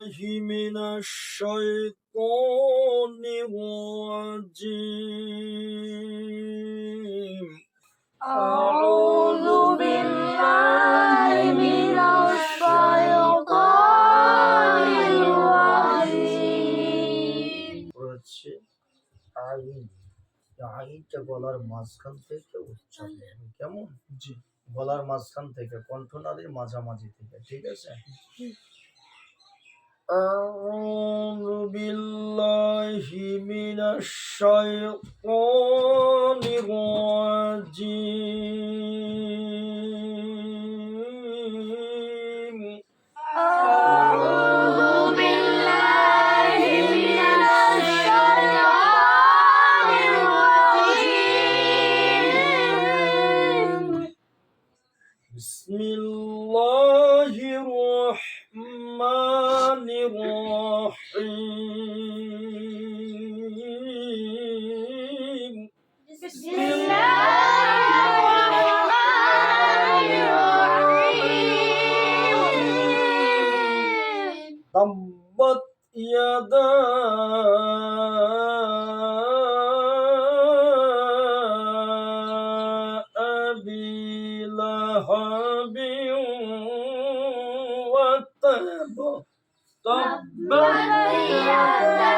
من الشيطان الرجيم أعوذ بالله من الشيطان الرجيم হচ্ছে আইন আইনটা গলার মাঝখান থেকে উচ্চারণ হবে কেমন জি গলার মাঝখান থেকে কণ্ঠনালীর মাঝামাঝি থেকে ঠিক আছে أعوذ بالله من الشيطان الرجيم أعوذ بالله من الشيطان الرجيم بسم الله الرحمن الرحيم بسم الله الرحمن الرحيم تبت يدا أبي لهب وتب تبت يدا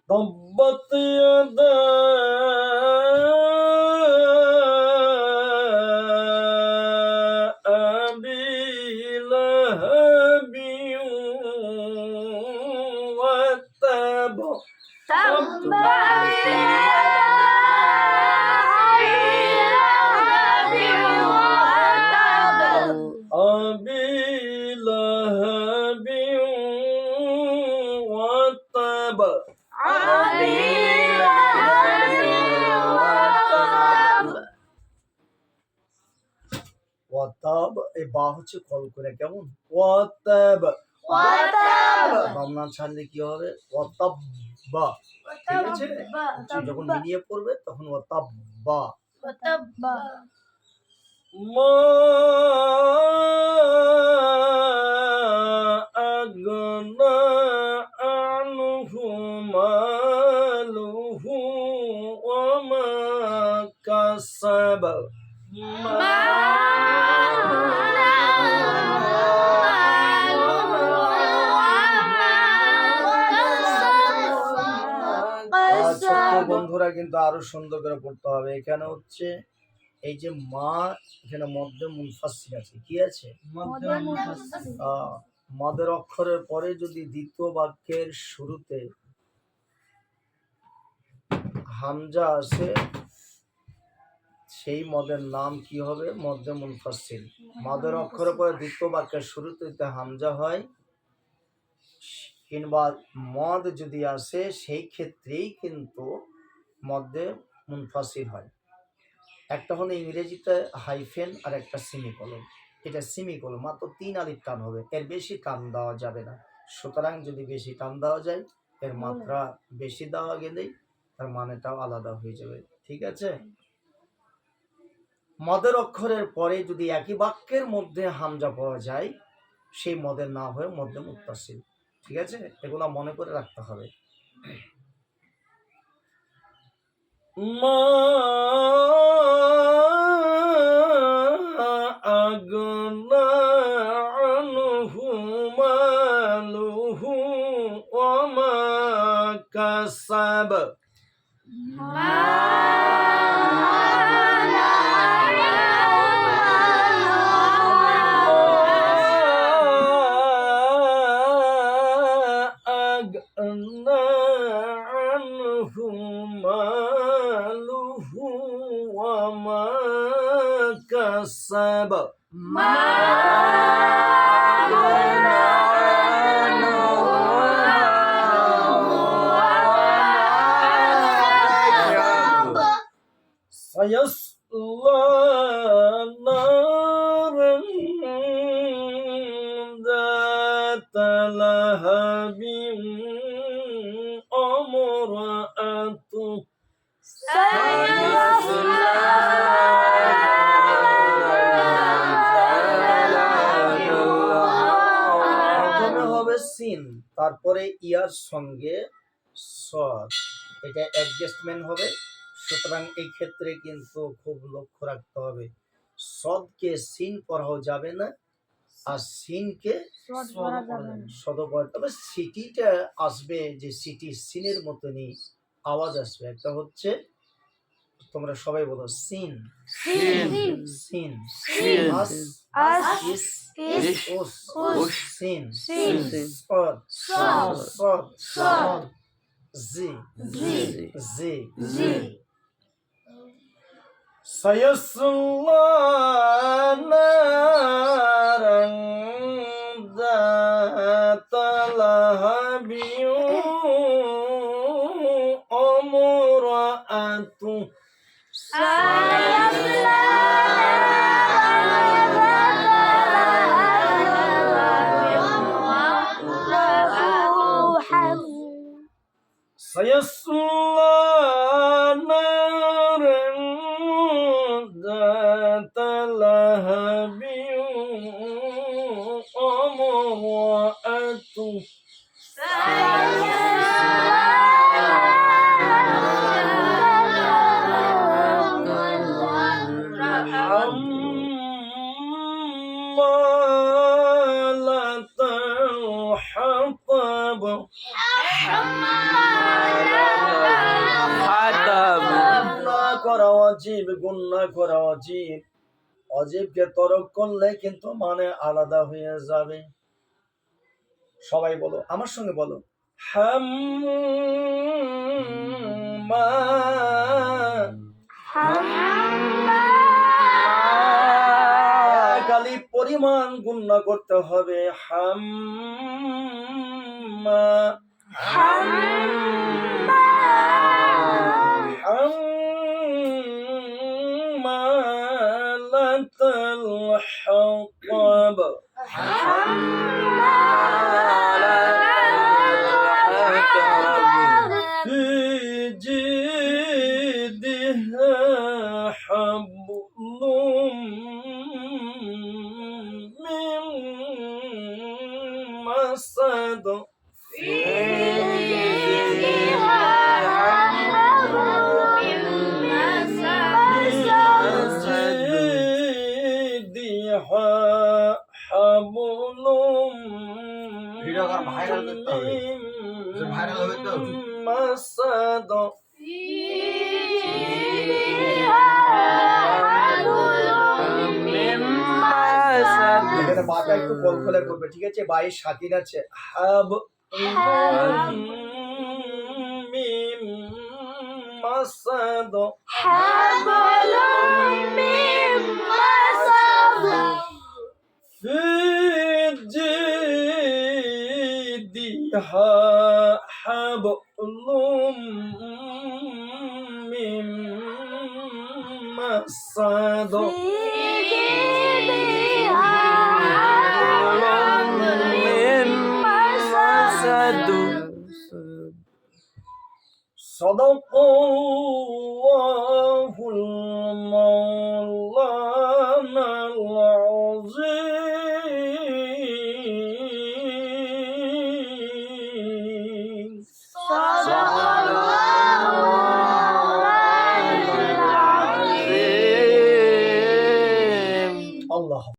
تبت يدا أبي لهب وتب أبي لهب وتب ওয়াতাব এই বা হচ্ছে কল করে কেমন ওয়াতাব বামনা ছাড়লে কি হবে ওয়াতাব্বা ঠিক আছে যখন মিলিয়ে পড়বে তখন ওয়াতাব্বা মা আগনা আনহু মালুহু ওয়া মা কাসাব বন্ধুরা কিন্তু আরো সুন্দর করে পড়তে হবে এখানে হচ্ছে এই যে মা এখানে মধ্যে মুনফাসিল আছে কি আছে মদের অক্ষরের পরে যদি দ্বিতীয় বাক্যের শুরুতে হামজা আসে সেই মদের নাম কি হবে মধ্যে মুনফাসিল মদের অক্ষরের পরে দ্বিতীয় বাক্যের শুরুতে হামজা হয় কিংবা মদ যদি আসে সেই ক্ষেত্রেই কিন্তু মধ্যে মুনফাসিল হয় একটা হলো ইংরেজিতে হাইফেন আর একটা সেমিকোলন এটা সেমিকোলন মাত্র 3 আলিফ টান হবে এর বেশি টান দেওয়া যাবে না সুতরাং যদি বেশি টান দেওয়া যায় এর মাত্রা বেশি দেওয়া গেলেই তার মানেটাও আলাদা হয়ে যাবে ঠিক আছে মদের অক্ষরের পরে যদি একই বাক্যের মধ্যে হামজা পাওয়া যায় সেই মদের নাম হয় মধ্যে মুত্তাসিল ঠিক আছে এগুলো মনে করে রাখতে হবে মা আগনা আনহু মালুহু ওয়া মা কাসাব أغنى عنه ماله وما كسب سيصلى نارا ذات لهب امرأته سيصلى তারপরে ইয়ার সঙ্গে সদ, এটা অ্যাডজাস্টমেন্ট হবে। সুতরাং এই ক্ষেত্রে কিন্তু খুব লক্ষ্য রাখতে হবে, সদকে সিন পড়াও যাবে না, আর সিনকে সদ পড়া যাবে না। সদ পড়া, তবে সিটিটা আসবে, যে সিটি সিনের মতনই আওয়াজ আসবে। একটা হচ্ছে, তোমরা সবাই বলো সিন, সিন, সিন, সিন, আস, আস, ইস, ইস, উস, উস, সিন, সিন, সদ, সদ, সদ, সদ, জি, জি, জি, জি। سيصلى نارا ذات لهب وامرأته سيصلى سيصلى نارا ذات لهب وامرأته حمالة الحطب গুণা করা অজীব, গুণা করা অজীব, অজীবকে তরক করলে কিন্তু মানে আলাদা হয়ে যাবে। সবাই বলো, আমার সঙ্গে বলো, হাম্মা, খালি পরিমাণ গুণা করতে হবে, হাম্মা, حمالة الحطب في جيدها حبل من مسد مسد এখানে মাথা একটু কলকলে করবে, ঠিক আছে? 22 সাকিন আছে, হাব মিম মাসাদ في جيدها حبل من مسد صدق الله المولانا العظيم الله